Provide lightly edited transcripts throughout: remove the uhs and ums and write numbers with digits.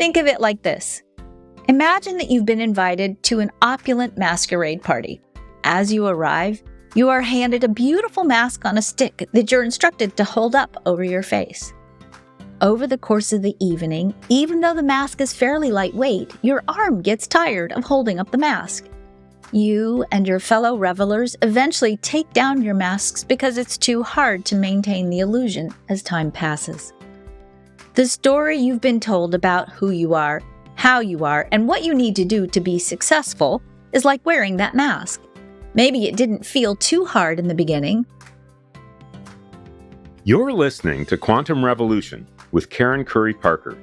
Think of it like this. Imagine that you've been invited to an opulent masquerade party. As you arrive, you are handed a beautiful mask on a stick that you're instructed to hold up over your face. Over the course of the evening, even though the mask is fairly lightweight, your arm gets tired of holding up the mask. You and your fellow revelers eventually take down your masks because it's too hard to maintain the illusion as time passes. The story you've been told about who you are, how you are, and what you need to do to be successful is like wearing that mask. Maybe it didn't feel too hard in the beginning. You're listening to Quantum Revolution with Karen Curry Parker,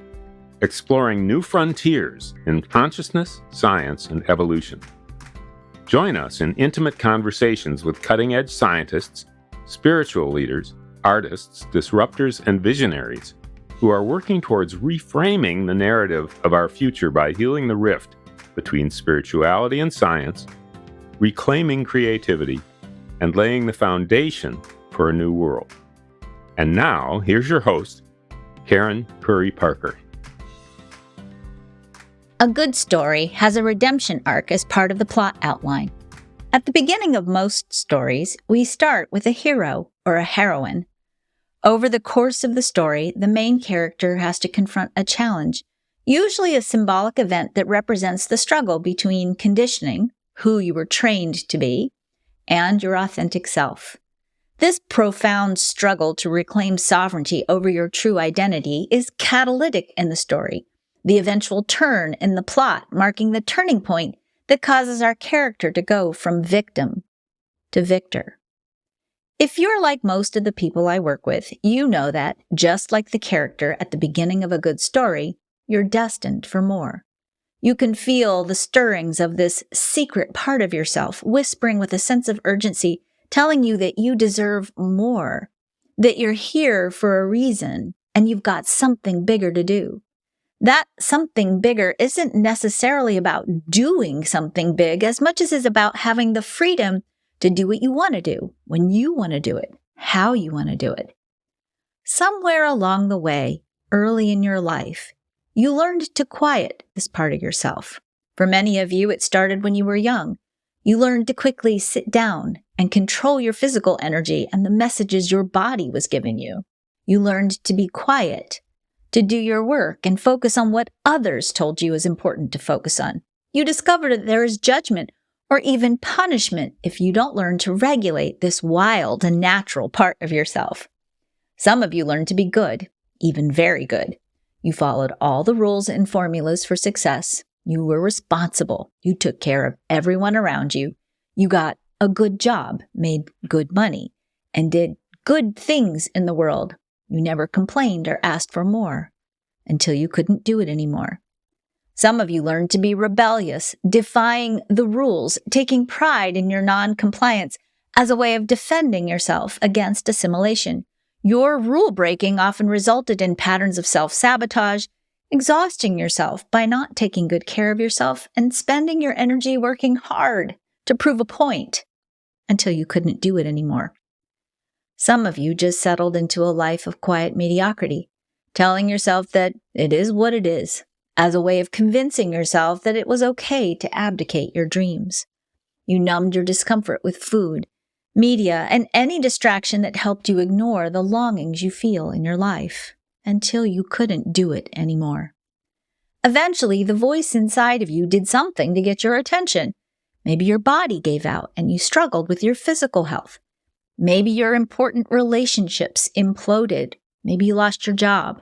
exploring new frontiers in consciousness, science, and evolution. Join us in intimate conversations with cutting-edge scientists, spiritual leaders, artists, disruptors, and visionaries who are working towards reframing the narrative of our future by healing the rift between spirituality and science, reclaiming creativity, and laying the foundation for a new world. And now, here's your host, Karen Curry Parker. A good story has a redemption arc as part of the plot outline. At the beginning of most stories, we start with a hero or a heroine. Over the course of the story, the main character has to confront a challenge, usually a symbolic event that represents the struggle between conditioning, who you were trained to be, and your authentic self. This profound struggle to reclaim sovereignty over your true identity is catalytic in the story, the eventual turn in the plot marking the turning point that causes our character to go from victim to victor. If you're like most of the people I work with, you know that, just like the character at the beginning of a good story, you're destined for more. You can feel the stirrings of this secret part of yourself, whispering with a sense of urgency, telling you that you deserve more, that you're here for a reason, and you've got something bigger to do. That something bigger isn't necessarily about doing something big as much as it's about having the freedom to do what you want to do, when you want to do it, how you want to do it. Somewhere along the way, early in your life, you learned to quiet this part of yourself. For many of you, it started when you were young. You learned to quickly sit down and control your physical energy and the messages your body was giving you. You learned to be quiet, to do your work and focus on what others told you is important to focus on. You discovered that there is judgment or even punishment if you don't learn to regulate this wild and natural part of yourself. Some of you learned to be good, even very good. You followed all the rules and formulas for success. You were responsible. You took care of everyone around you. You got a good job, made good money, and did good things in the world. You never complained or asked for more until you couldn't do it anymore. Some of you learned to be rebellious, defying the rules, taking pride in your non-compliance as a way of defending yourself against assimilation. Your rule-breaking often resulted in patterns of self-sabotage, exhausting yourself by not taking good care of yourself and spending your energy working hard to prove a point until you couldn't do it anymore. Some of you just settled into a life of quiet mediocrity, telling yourself that it is what it is, as a way of convincing yourself that it was okay to abdicate your dreams. You numbed your discomfort with food, media, and any distraction that helped you ignore the longings you feel in your life until you couldn't do it anymore. Eventually, the voice inside of you did something to get your attention. Maybe your body gave out and you struggled with your physical health. Maybe your important relationships imploded. Maybe you lost your job.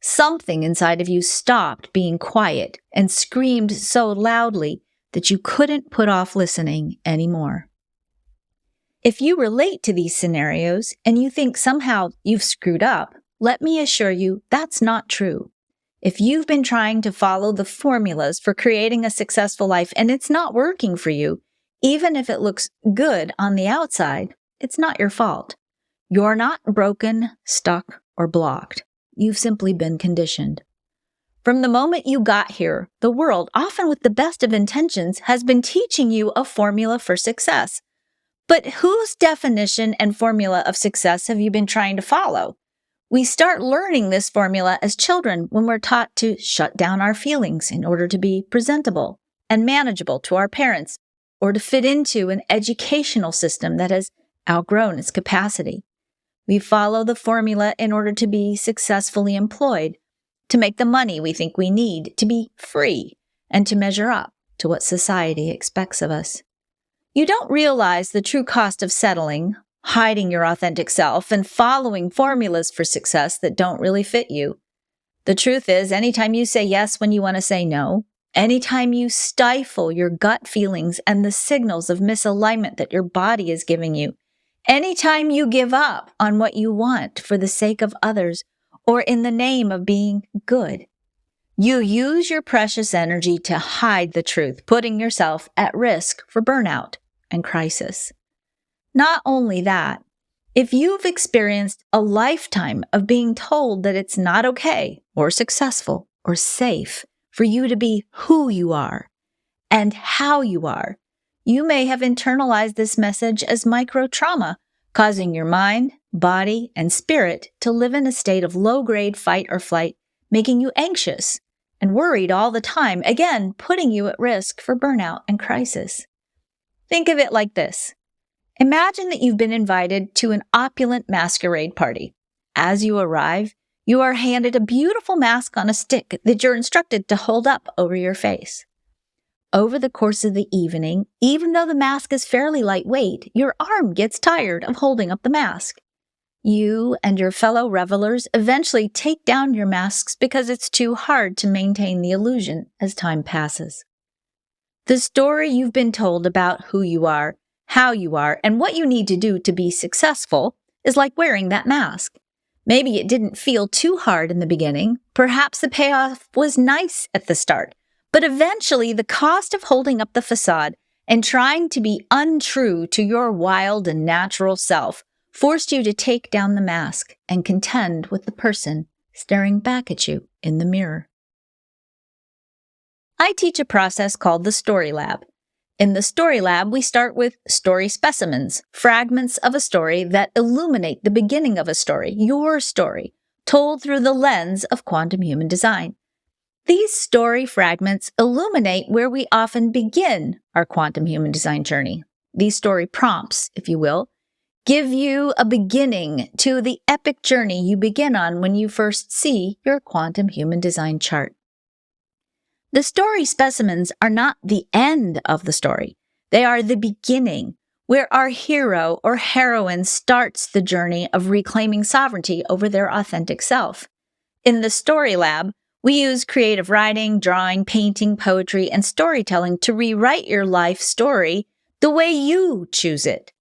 Something inside of you stopped being quiet and screamed so loudly that you couldn't put off listening anymore. If you relate to these scenarios and you think somehow you've screwed up, let me assure you that's not true. If you've been trying to follow the formulas for creating a successful life and it's not working for you, even if it looks good on the outside, it's not your fault. You're not broken, stuck, or blocked. You've simply been conditioned. From the moment you got here, the world, often with the best of intentions, has been teaching you a formula for success. But whose definition and formula of success have you been trying to follow? We start learning this formula as children when we're taught to shut down our feelings in order to be presentable and manageable to our parents, or to fit into an educational system that has outgrown its capacity. We follow the formula in order to be successfully employed, to make the money we think we need, to be free, and to measure up to what society expects of us. You don't realize the true cost of settling, hiding your authentic self, and following formulas for success that don't really fit you. The truth is, anytime you say yes when you want to say no, anytime you stifle your gut feelings and the signals of misalignment that your body is giving you, anytime you give up on what you want for the sake of others or in the name of being good, you use your precious energy to hide the truth, putting yourself at risk for burnout and crisis. Not only that, if you've experienced a lifetime of being told that it's not okay or successful or safe for you to be who you are and how you are, you may have internalized this message as micro-trauma, causing your mind, body, and spirit to live in a state of low-grade fight or flight, making you anxious and worried all the time, again, putting you at risk for burnout and crisis. Think of it like this. Imagine that you've been invited to an opulent masquerade party. As you arrive, you are handed a beautiful mask on a stick that you're instructed to hold up over your face. Over the course of the evening, even though the mask is fairly lightweight, your arm gets tired of holding up the mask. You and your fellow revelers eventually take down your masks because it's too hard to maintain the illusion as time passes. The story you've been told about who you are, how you are, and what you need to do to be successful is like wearing that mask. Maybe it didn't feel too hard in the beginning. Perhaps the payoff was nice at the start. But eventually, the cost of holding up the facade and trying to be untrue to your wild and natural self forced you to take down the mask and contend with the person staring back at you in the mirror. I teach a process called the Story Lab. In the Story Lab, we start with story specimens, fragments of a story that illuminate the beginning of a story, your story, told through the lens of quantum human design. These story fragments illuminate where we often begin our quantum human design journey. These story prompts, if you will, give you a beginning to the epic journey you begin on when you first see your quantum human design chart. The story specimens are not the end of the story. They are the beginning, where our hero or heroine starts the journey of reclaiming sovereignty over their authentic self. In the Story Lab, we use creative writing, drawing, painting, poetry, and storytelling to rewrite your life story the way you choose it.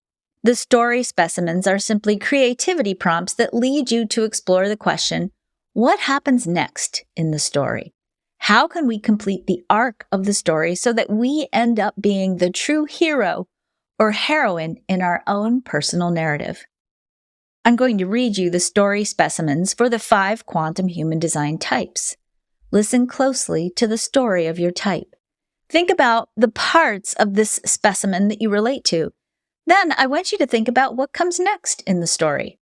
The story specimens are simply creativity prompts that lead you to explore the question, what happens next in the story? How can we complete the arc of the story so that we end up being the true hero or heroine in our own personal narrative? I'm going to read you the story specimens for the 5 quantum human design types. Listen closely to the story of your type. Think about the parts of this specimen that you relate to. Then I want you to think about what comes next in the story.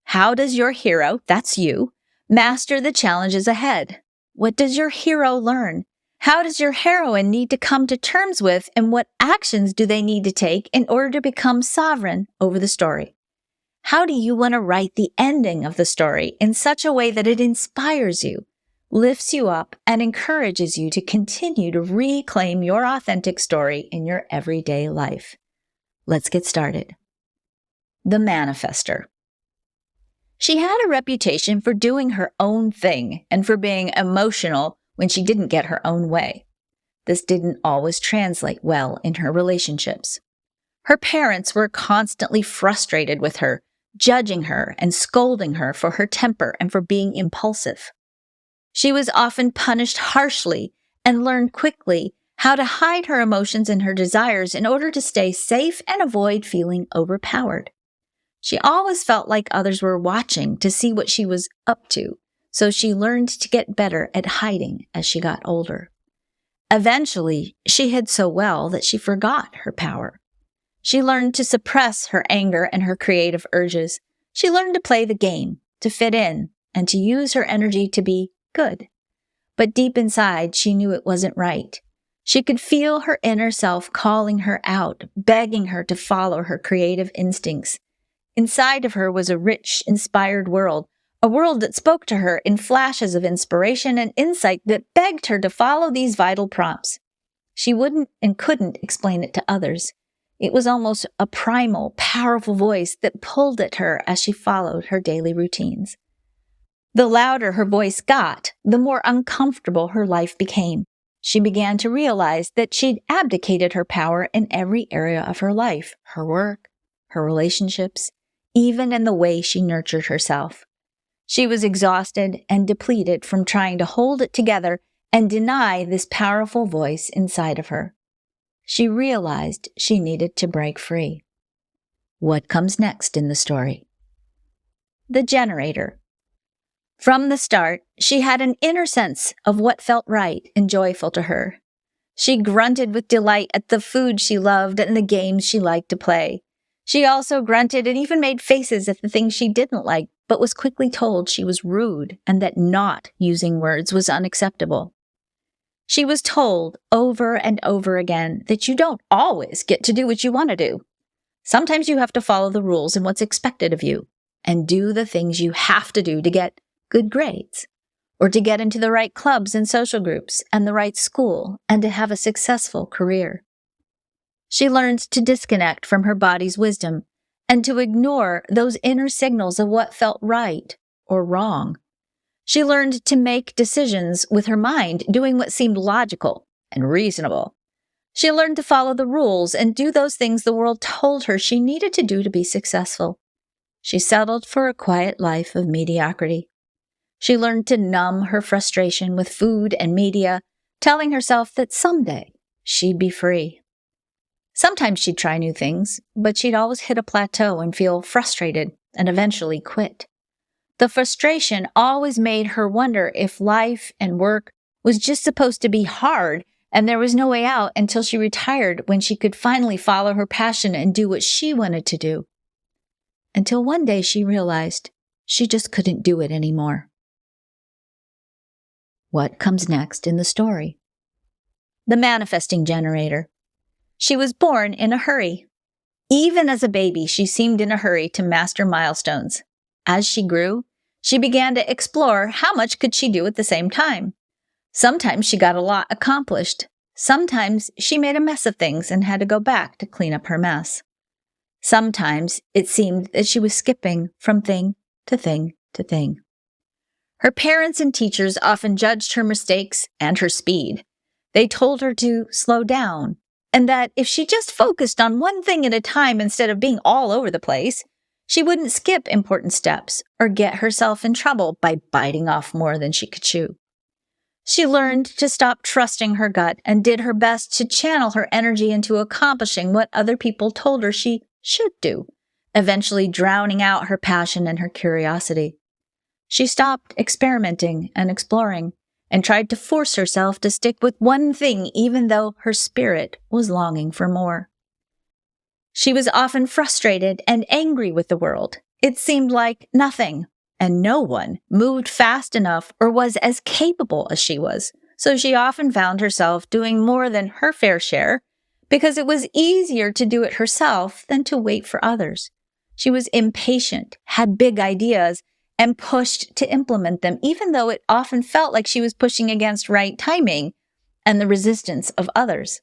How does your hero, that's you, master the challenges ahead? What does your hero learn? How does your heroine need to come to terms with, and what actions do they need to take in order to become sovereign over the story? How do you want to write the ending of the story in such a way that it inspires you, lifts you up, and encourages you to continue to reclaim your authentic story in your everyday life? Let's get started. The Manifestor. She had a reputation for doing her own thing and for being emotional when she didn't get her own way. This didn't always translate well in her relationships. Her parents were constantly frustrated with her, judging her and scolding her for her temper and for being impulsive. She was often punished harshly and learned quickly how to hide her emotions and her desires in order to stay safe and avoid feeling overpowered. She always felt like others were watching to see what she was up to, so she learned to get better at hiding as she got older. Eventually, she hid so well that she forgot her power. She learned to suppress her anger and her creative urges. She learned to play the game, to fit in, and to use her energy to be good. But deep inside, she knew it wasn't right. She could feel her inner self calling her out, begging her to follow her creative instincts. Inside of her was a rich, inspired world, a world that spoke to her in flashes of inspiration and insight that begged her to follow these vital prompts. She wouldn't and couldn't explain it to others. It was almost a primal, powerful voice that pulled at her as she followed her daily routines. The louder her voice got, the more uncomfortable her life became. She began to realize that she'd abdicated her power in every area of her life, her work, her relationships, even in the way she nurtured herself. She was exhausted and depleted from trying to hold it together and deny this powerful voice inside of her. She realized she needed to break free. What comes next in the story? The generator. From the start, she had an inner sense of what felt right and joyful to her. She grunted with delight at the food she loved and the games she liked to play. She also grunted and even made faces at the things she didn't like, but was quickly told she was rude and that not using words was unacceptable. She was told over and over again that you don't always get to do what you want to do. Sometimes you have to follow the rules and what's expected of you, and do the things you have to do to get good grades, or to get into the right clubs and social groups and the right school, and to have a successful career. She learned to disconnect from her body's wisdom and to ignore those inner signals of what felt right or wrong. She learned to make decisions with her mind, doing what seemed logical and reasonable. She learned to follow the rules and do those things the world told her she needed to do to be successful. She settled for a quiet life of mediocrity. She learned to numb her frustration with food and media, telling herself that someday she'd be free. Sometimes she'd try new things, but she'd always hit a plateau and feel frustrated and eventually quit. The frustration always made her wonder if life and work was just supposed to be hard and there was no way out until she retired, when she could finally follow her passion and do what she wanted to do. Until one day she realized she just couldn't do it anymore. What comes next in the story? The manifesting generator. She was born in a hurry. Even as a baby, she seemed in a hurry to master milestones. As she grew, she began to explore how much could she do at the same time. Sometimes she got a lot accomplished. Sometimes she made a mess of things and had to go back to clean up her mess. Sometimes it seemed that she was skipping from thing to thing to thing. Her parents and teachers often judged her mistakes and her speed. They told her to slow down, and that if she just focused on one thing at a time instead of being all over the place, she wouldn't skip important steps or get herself in trouble by biting off more than she could chew. She learned to stop trusting her gut and did her best to channel her energy into accomplishing what other people told her she should do, eventually drowning out her passion and her curiosity. She stopped experimenting and exploring and tried to force herself to stick with one thing even though her spirit was longing for more. She was often frustrated and angry with the world. It seemed like nothing and no one moved fast enough or was as capable as she was, so she often found herself doing more than her fair share because it was easier to do it herself than to wait for others. She was impatient, had big ideas, and pushed to implement them, even though it often felt like she was pushing against right timing and the resistance of others.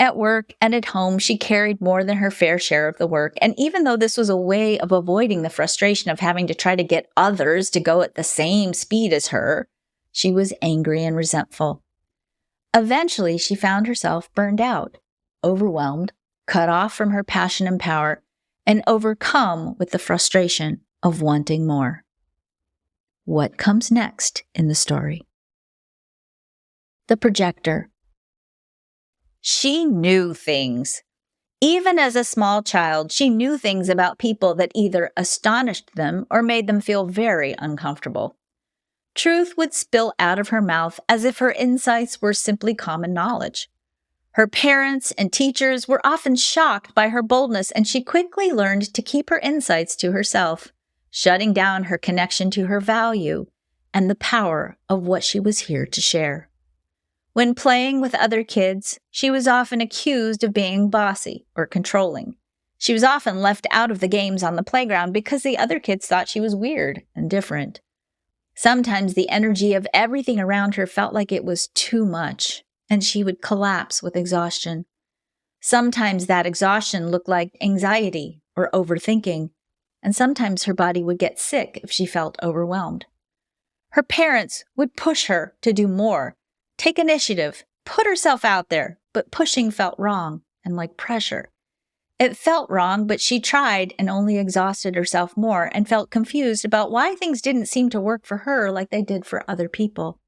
At work and at home, she carried more than her fair share of the work, and even though this was a way of avoiding the frustration of having to try to get others to go at the same speed as her, she was angry and resentful. Eventually, she found herself burned out, overwhelmed, cut off from her passion and power, and overcome with the frustration of wanting more. What comes next in the story? The projector. She knew things. Even as a small child, she knew things about people that either astonished them or made them feel very uncomfortable. Truth would spill out of her mouth as if her insights were simply common knowledge. Her parents and teachers were often shocked by her boldness, and she quickly learned to keep her insights to herself. shutting down her connection to her value and the power of what she was here to share. When playing with other kids, she was often accused of being bossy or controlling. She was often left out of the games on the playground because the other kids thought she was weird and different. Sometimes the energy of everything around her felt like it was too much, and she would collapse with exhaustion. Sometimes that exhaustion looked like anxiety or overthinking, and sometimes her body would get sick if she felt overwhelmed. Her parents would push her to do more, take initiative, put herself out there, but pushing felt wrong and like pressure. It felt wrong, but she tried and only exhausted herself more and felt confused about why things didn't seem to work for her like they did for other people.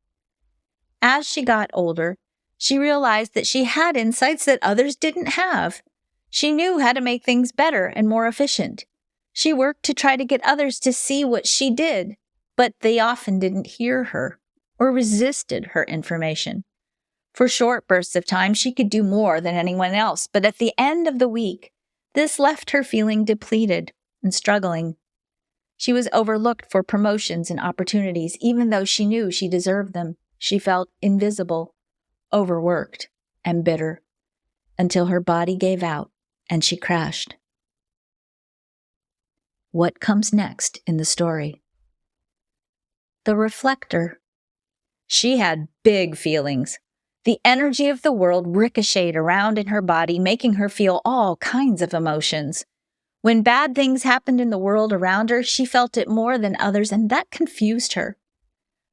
As she got older, she realized that she had insights that others didn't have. She knew how to make things better and more efficient. She worked to try to get others to see what she did, but they often didn't hear her or resisted her information. For short bursts of time, she could do more than anyone else, but at the end of the week, this left her feeling depleted and struggling. She was overlooked for promotions and opportunities, even though she knew she deserved them. She felt invisible, overworked, and bitter, until her body gave out and she crashed. What comes next in the story? The Reflector. She had big feelings. The energy of the world ricocheted around in her body, making her feel all kinds of emotions. When bad things happened in the world around her, she felt it more than others, and that confused her.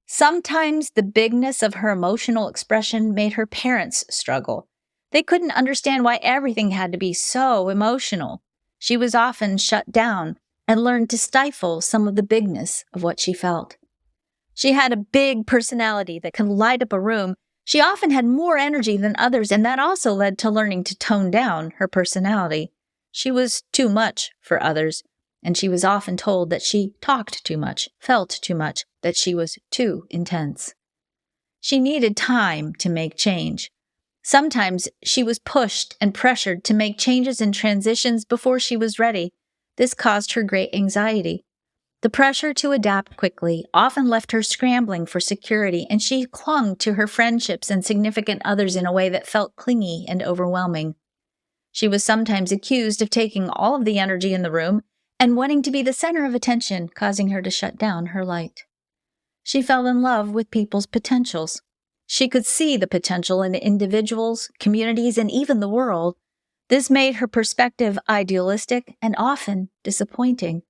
Sometimes the bigness of her emotional expression made her parents struggle. They couldn't understand why everything had to be so emotional. She was often shut down and learned to stifle some of the bigness of what she felt. She had a big personality that could light up a room. She often had more energy than others, and that also led to learning to tone down her personality. She was too much for others, and she was often told that she talked too much, felt too much, that she was too intense. She needed time to make change. Sometimes she was pushed and pressured to make changes and transitions before she was ready. This caused her great anxiety. The pressure to adapt quickly often left her scrambling for security, and she clung to her friendships and significant others in a way that felt clingy and overwhelming. She was sometimes accused of taking all of the energy in the room and wanting to be the center of attention, causing her to shut down her light. She fell in love with people's potentials. She could see the potential in individuals, communities, and even the world. This made her perspective idealistic and often disappointing.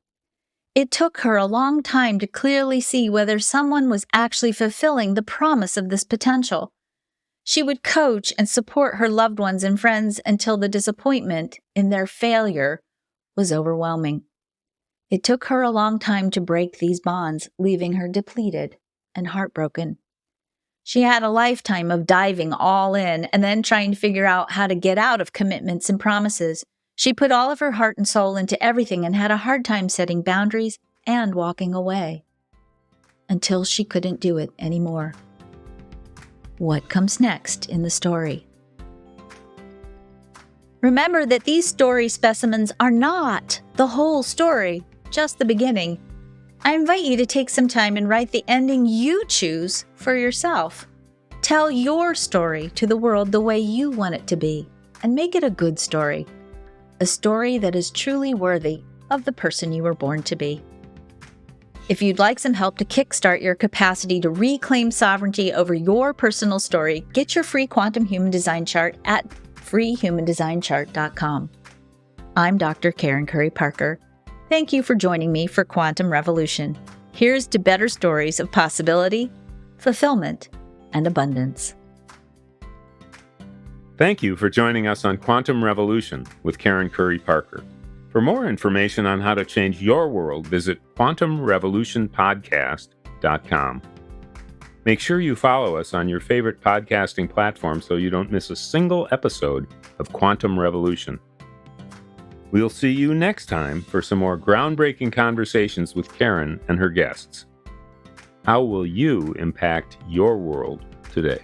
It took her a long time to clearly see whether someone was actually fulfilling the promise of this potential. She would coach and support her loved ones and friends until the disappointment in their failure was overwhelming. It took her a long time to break these bonds, leaving her depleted and heartbroken. She had a lifetime of diving all in and then trying to figure out how to get out of commitments and promises. She put all of her heart and soul into everything and had a hard time setting boundaries and walking away until she couldn't do it anymore. What comes next in the story? Remember that these story specimens are not the whole story, just the beginning. I invite you to take some time and write the ending you choose for yourself. Tell your story to the world the way you want it to be, and make it a good story. A story that is truly worthy of the person you were born to be. If you'd like some help to kickstart your capacity to reclaim sovereignty over your personal story, get your free Quantum Human Design Chart at freehumandesignchart.com. I'm Dr. Karen Curry Parker. Thank you for joining me for Quantum Revolution. Here's to better stories of possibility, fulfillment, and abundance. Thank you for joining us on Quantum Revolution with Karen Curry Parker. For more information on how to change your world, visit quantumrevolutionpodcast.com. Make sure you follow us on your favorite podcasting platform so you don't miss a single episode of Quantum Revolution. We'll see you next time for some more groundbreaking conversations with Karen and her guests. How will you impact your world today?